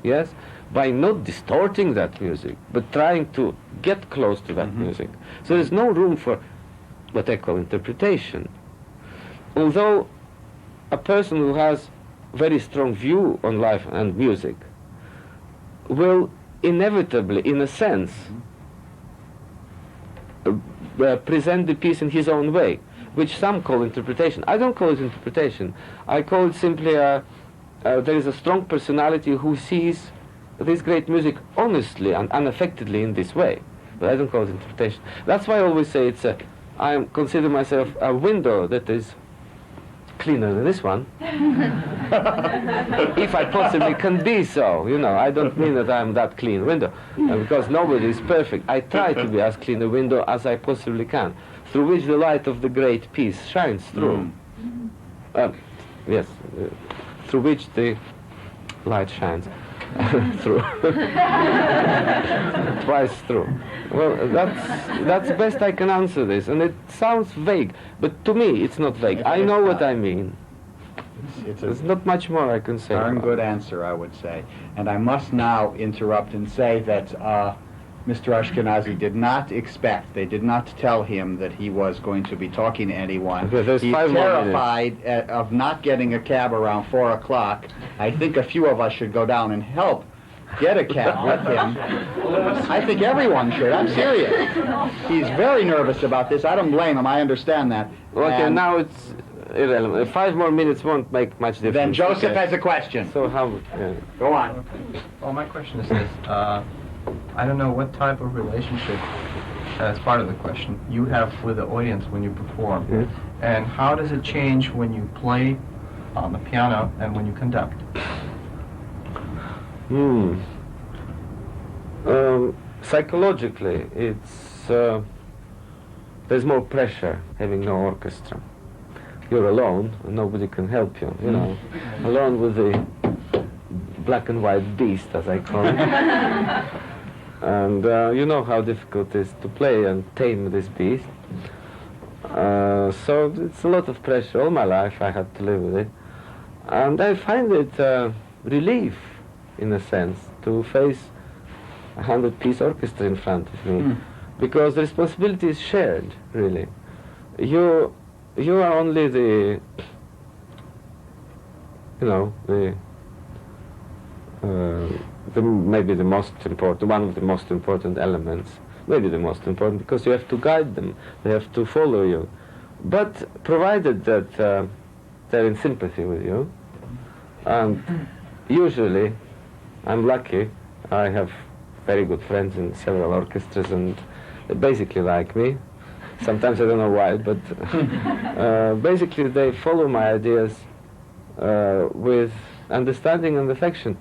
yes? By not distorting that music, but trying to get close to that music. So there's no room for what I call interpretation. Although a person who has very strong view on life and music will inevitably, in a sense, present the piece in his own way, which some call interpretation. I don't call it interpretation. I call it simply there is a strong personality who sees this great music honestly and unaffectedly in this way. But I don't call it interpretation. That's why I always say I consider myself a window that is cleaner than this one. If I possibly can be so, you know, I don't mean that I'm that clean window, because nobody is perfect. I try to be as clean a window as I possibly can, through which the light of the great piece shines through. Yes, through which the light shines through. Twice through. Well, that's the best I can answer this, and it sounds vague, but to me it's not vague. I know what I mean. There's not much more I can say. Darn good answer, I would say. And I must now interrupt and say that Mr. Ashkenazy did not expect, they did not tell him that he was going to be talking to anyone. Okay, there's He's 5 more terrified of not getting a cab around 4 o'clock. I think a few of us should go down and help get a cab with him. I think everyone should. I'm serious. He's very nervous about this. I don't blame him. I understand that. Okay, And now it's irrelevant. 5 more minutes won't make much difference. then Joseph Okay. has a question. So how? Go on. Well, my question is this. I don't know what type of relationship, as part of the question, you have with the audience when you perform. Yes. And how does it change when you play on the piano and when you conduct? Psychologically, it's there's more pressure having no orchestra. You're alone, and nobody can help you. You know, alone with the black and white beast, as I call it. And you know how difficult it is to play and tame this beast. So it's a lot of pressure. All my life I had to live with it. And I find it relief, in a sense, to face a 100-piece orchestra in front of me. Because the responsibility is shared, really. You are only the, you know, maybe the most important, one of the most important elements, maybe the most important, because you have to guide them, they have to follow you. But provided that they're in sympathy with you, and usually, I'm lucky, I have very good friends in several orchestras, and they basically like me. Sometimes I don't know why, but basically they follow my ideas with understanding and affection.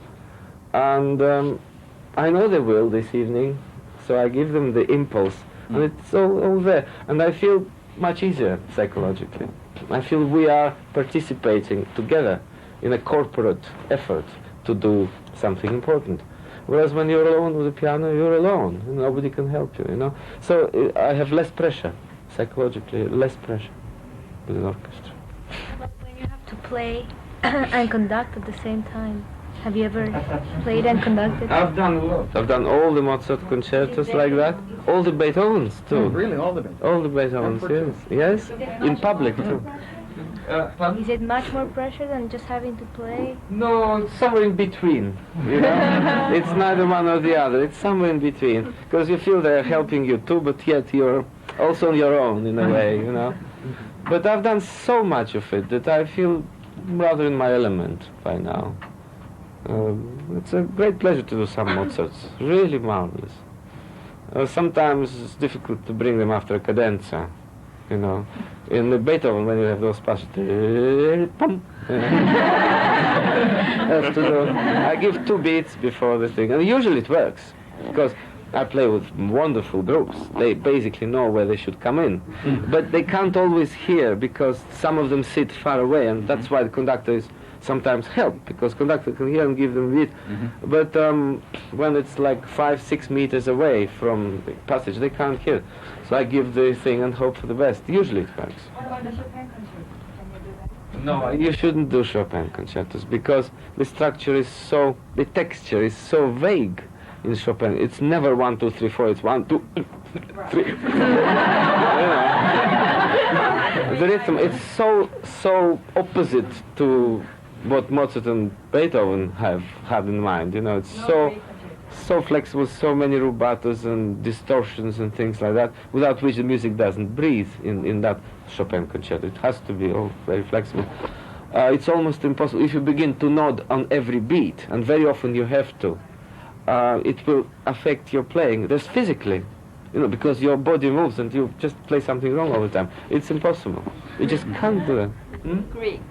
And I know they will this evening, so I give them the impulse, and it's all there. And I feel much easier psychologically. I feel we are participating together in a corporate effort to do something important. Whereas when you're alone with the piano, you're alone, and nobody can help you, you know. So I have less pressure, psychologically, less pressure with an orchestra. But when you have to play and conduct at the same time, have you ever played and conducted? I've done a lot. I've done all the Mozart concertos like that, all the Beethovens too. Really, all the Beethovens? All the Beethovens, yes. Yes, in public too. Is it much more pressure than just having to play? No, it's somewhere in between, you know. It's neither one or the other, it's somewhere in between. Because you feel they're helping you too, but yet you're also on your own in a way, you know. But I've done so much of it that I feel rather in my element by now. It's a great pleasure to do some Mozarts, really marvelous. Sometimes it's difficult to bring them after a cadenza, you know. In the Beethoven, when you have those passages, have to do. I give 2 beats before the thing, and usually it works, because I play with wonderful groups. They basically know where they should come in, but they can't always hear, because some of them sit far away, and that's why the conductor is sometimes help, because conductor can hear and give them a beat. But when it's like 5-6 meters away from the passage, they can't hear. So I give the thing and hope for the best. Usually it works. What about the Chopin concerto? Can you do that? No, you shouldn't do Chopin concertos, because the structure is so, the texture is so vague in Chopin. It's never 1, 2, 3, 4. It's 1, 2, 3. You know. The rhythm, it's so opposite to what Mozart and Beethoven have had in mind. You know, it's so flexible, so many rubatos and distortions and things like that, without which the music doesn't breathe in that Chopin concerto. It has to be all very flexible. It's almost impossible if you begin to nod on every beat, and very often you have to. It will affect your playing. There's physically, you know, because your body moves and you just play something wrong all the time. It's impossible. You just can't do it. Greek.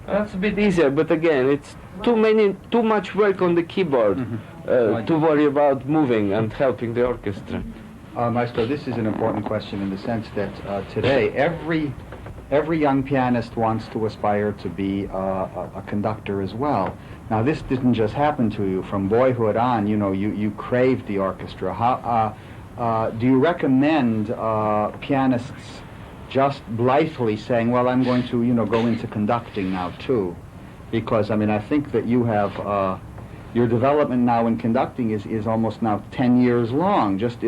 That's a bit easier, but again, it's too much work on the keyboard to worry about moving and helping the orchestra. Maestro, this is an important question in the sense that today every young pianist wants to aspire to be a conductor as well. Now, this didn't just happen to you. From boyhood on, you craved the orchestra. How do you recommend pianists just blithely saying, well, I'm going to, go into conducting now too? Because, I think that you have, your development now in conducting is almost now 10 years long, just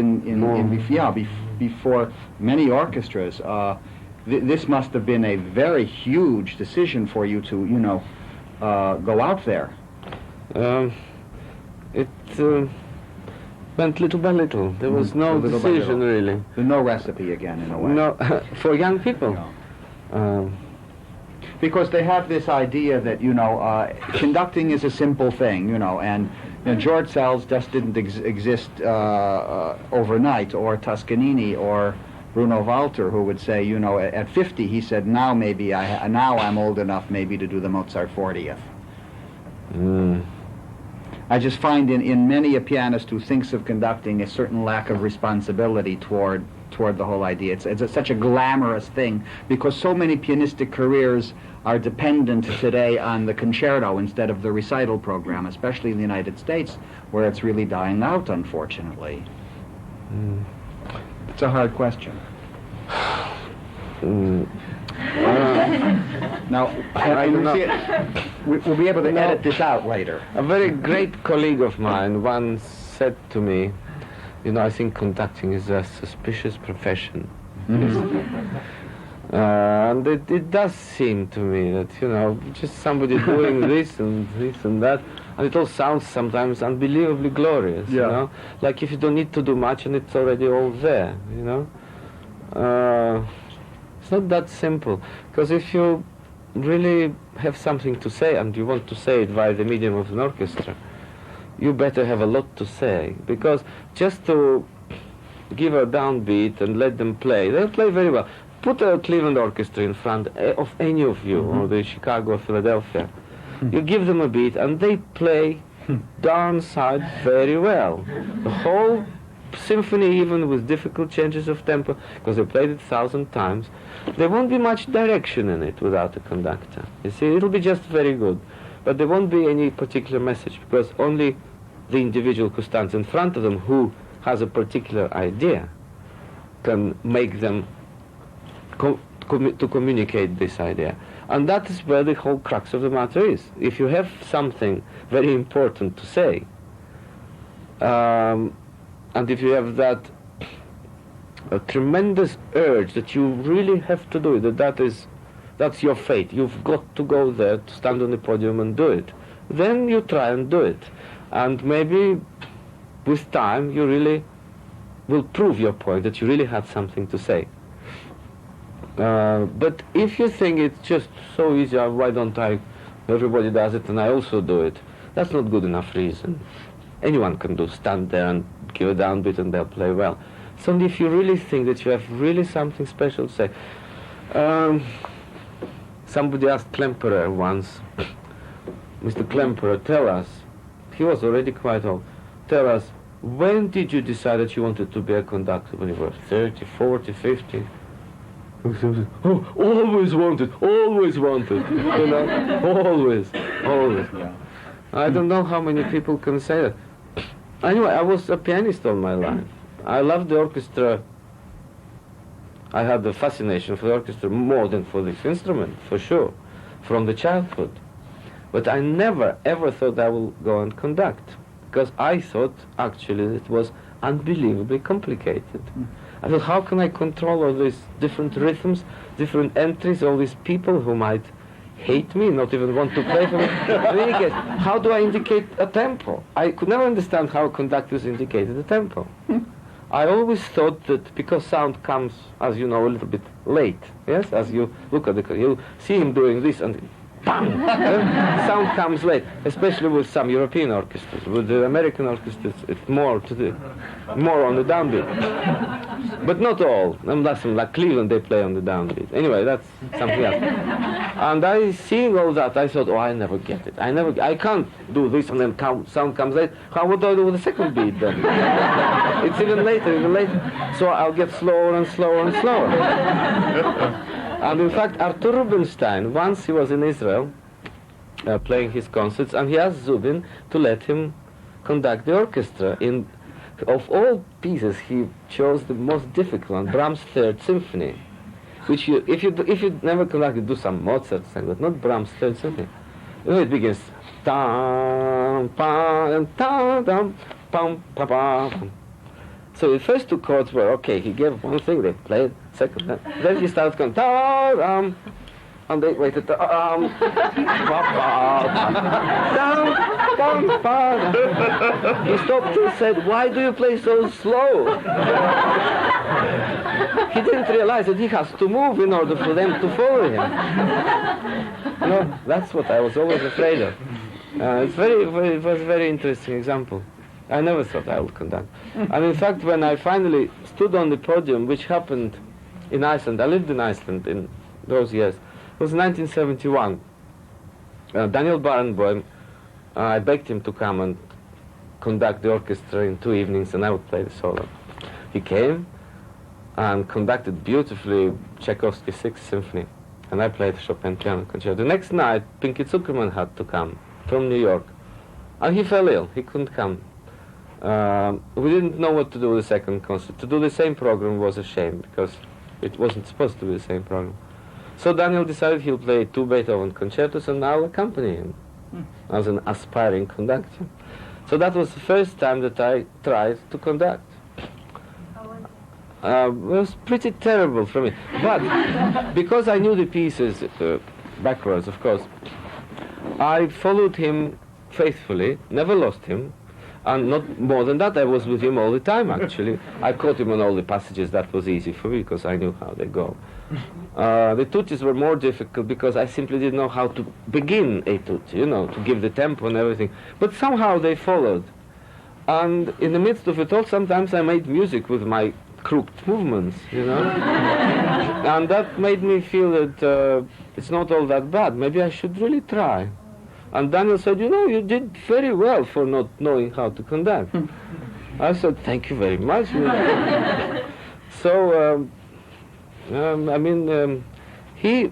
before many orchestras. This must have been a very huge decision for you to, go out there. It went little by little. There was no decision, really. There's no recipe again, in a way. No, for young people. Because they have this idea that, conducting is a simple thing, and George Sells just didn't exist overnight, or Toscanini, or Bruno Walter, who would say, at 50, he said, now I'm old enough maybe to do the Mozart 40th. I just find in many a pianist who thinks of conducting a certain lack of responsibility toward the whole idea. It's such a glamorous thing, because so many pianistic careers are dependent today on the concerto instead of the recital program, especially in the United States, where it's really dying out, unfortunately. It's a hard question. Now, we'll be able to edit this out later. A very great colleague of mine once said to me, I think conducting is a suspicious profession. And it does seem to me that, just somebody doing this and that, and it all sounds sometimes unbelievably glorious, like if you don't need to do much and it's already all there, It's not that simple, because if you really have something to say and you want to say it via the medium of an orchestra, you better have a lot to say, because just to give a downbeat and let them play, they'll play very well. Put a Cleveland orchestra in front of any of you, or the Chicago or Philadelphia. You give them a beat and they play downside very well. The whole symphony, even with difficult changes of tempo, because they played it 1,000 times, there won't be much direction in it without a conductor. You see, it'll be just very good, but there won't be any particular message, because only the individual who stands in front of them, who has a particular idea, can make them to communicate this idea. And that is where the whole crux of the matter is. If you have something very important to say, and if you have that a tremendous urge that you really have to do it, that's your fate, you've got to go there to stand on the podium and do it, then you try and do it. And maybe with time you really will prove your point, that you really had something to say. But if you think it's just so easy, why don't I, everybody does it and I also do it, that's not good enough reason. Anyone can stand there and give a downbeat and they'll play well. It's only if you really think that you have really something special to say. Somebody asked Klemperer once, Mr. Klemperer, tell us, he was already quite old, tell us, when did you decide that you wanted to be a conductor? When you were 30, 40, 50? Oh, always wanted, always, always. I don't know how many people can say that. Anyway, I was a pianist all my life. I loved the orchestra. I had the fascination for the orchestra more than for this instrument, for sure, from the childhood. But I never, ever thought I will go and conduct, because I thought, actually, it was unbelievably complicated. I thought, how can I control all these different rhythms, different entries, all these people who might hate me, not even want to play for me? How do I indicate a tempo? I could never understand how conductors indicated a tempo. I always thought that because sound comes, as you know, a little bit late, yes? As you look at you see him doing this and bang. Sound comes late, especially with some European orchestras. With the American orchestras, it's more on the downbeat. But not all. Like Cleveland, they play on the downbeat. Anyway, that's something else. And I seeing all that, I thought, oh, I never get it. I can't do this and then sound comes late. How would I do with the second beat then? It's even later. So I'll get slower and slower and slower. And in fact, Artur Rubinstein, once he was in Israel playing his concerts, and he asked Zubin to let him conduct the orchestra. Of all pieces, he chose the most difficult one, Brahms' Third Symphony, which if you never conducted, do some Mozart, but not Brahms' Third Symphony. You know, it begins tam pam tam tam pam pam pam. So the first two chords were okay. He gave one thing, they played second. Then he started going ta and they waited pa pa pa pa. He stopped and said, "Why do you play so slow?" He didn't realize that he has to move in order for them to follow him. No, that's what I was always afraid of. It was a very interesting example. I never thought I would conduct. And in fact, when I finally stood on the podium, which happened in Iceland, I lived in Iceland in those years. It was 1971. Daniel Barenboim, I begged him to come and conduct the orchestra in 2 evenings, and I would play the solo. He came and conducted beautifully Tchaikovsky's Sixth Symphony, and I played Chopin Piano Concerto. The next night, Pinky Zuckerman had to come from New York, and he fell ill. He couldn't come. We didn't know what to do with the second concert. To do the same program was a shame, because it wasn't supposed to be the same program. So Daniel decided he'll play 2 Beethoven concertos, and I'll accompany him as an aspiring conductor. So that was the first time that I tried to conduct. It was pretty terrible for me. But because I knew the pieces backwards, of course, I followed him faithfully, never lost him. And not more than that, I was with him all the time, actually. I caught him on all the passages. That was easy for me, because I knew how they go. The tutti were more difficult, because I simply didn't know how to begin a tutti, to give the tempo and everything. But somehow they followed. And in the midst of it all, sometimes I made music with my crooked movements, And that made me feel that it's not all that bad. Maybe I should really try. And Daniel said, you did very well for not knowing how to conduct. I said, thank you very much. So, he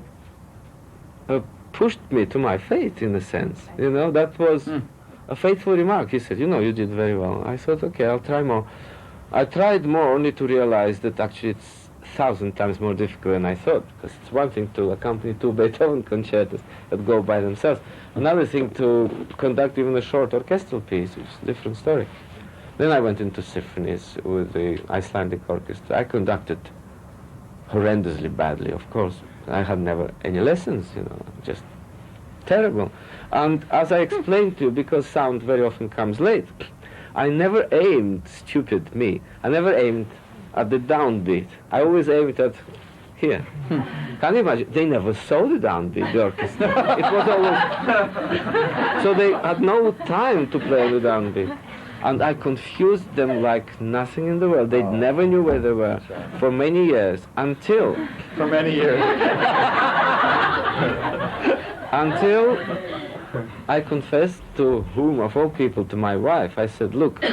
pushed me to my fate, in a sense. That was a fateful remark. He said, you did very well. I thought, okay, I'll try more. I tried more only to realize that actually it's 1,000 times more difficult than I thought, because it's one thing to accompany 2 Beethoven concertos that go by themselves. Another thing to conduct even a short orchestral piece, which is a different story. Then I went into symphonies with the Icelandic orchestra. I conducted horrendously badly, of course. I had never any lessons, just terrible. And as I explained to you, because sound very often comes late, I never aimed, stupid me, I never aimed at the downbeat. I always aimed at here. Can you imagine? They never saw the downbeat, the orchestra. It was always... So they had no time to play the downbeat. And I confused them like nothing in the world. They never knew where they were for many years, until... For many years. Until I confessed to whom, of all people, to my wife. I said, look,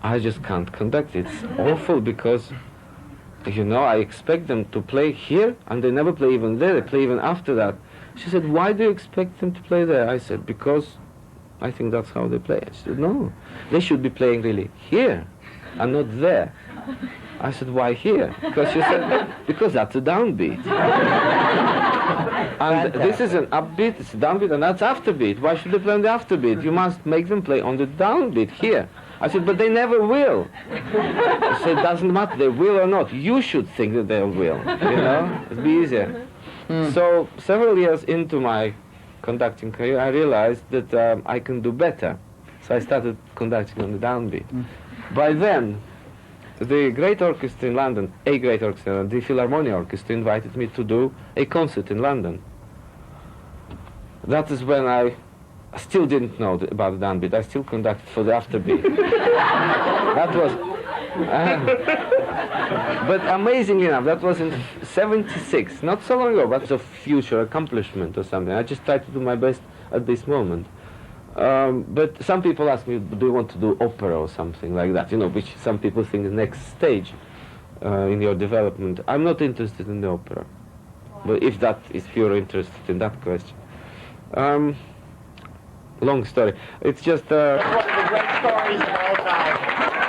I just can't conduct. It's awful, because, I expect them to play here, and they never play even there. They play even after that. She said, why do you expect them to play there? I said, because I think that's how they play. She said, no, they should be playing really here, and not there. I said, why here? Because she said, because that's a downbeat. And this is an upbeat, it's a downbeat, and that's afterbeat. Why should they play on the afterbeat? You must make them play on the downbeat here. I said, but they never will. I said, it doesn't matter, they will or not. You should think that they will, It'd be easier. So, several years into my conducting career, I realized that I can do better. So I started conducting on the downbeat. By then, the great orchestra in London, a great orchestra, the Philharmonia Orchestra, invited me to do a concert in London. that is when I still didn't know about the downbeat. I still conducted for the afterbeat. That was... but amazing enough, that was in 76, not so long ago, but it's a future accomplishment or something. I just tried to do my best at this moment. But some people ask me, do you want to do opera or something like that, you know, which some people think is the next stage in your development. I'm not interested in the opera. But if that is you're interested in that question. Long story. It's just... One of the great stories of all time.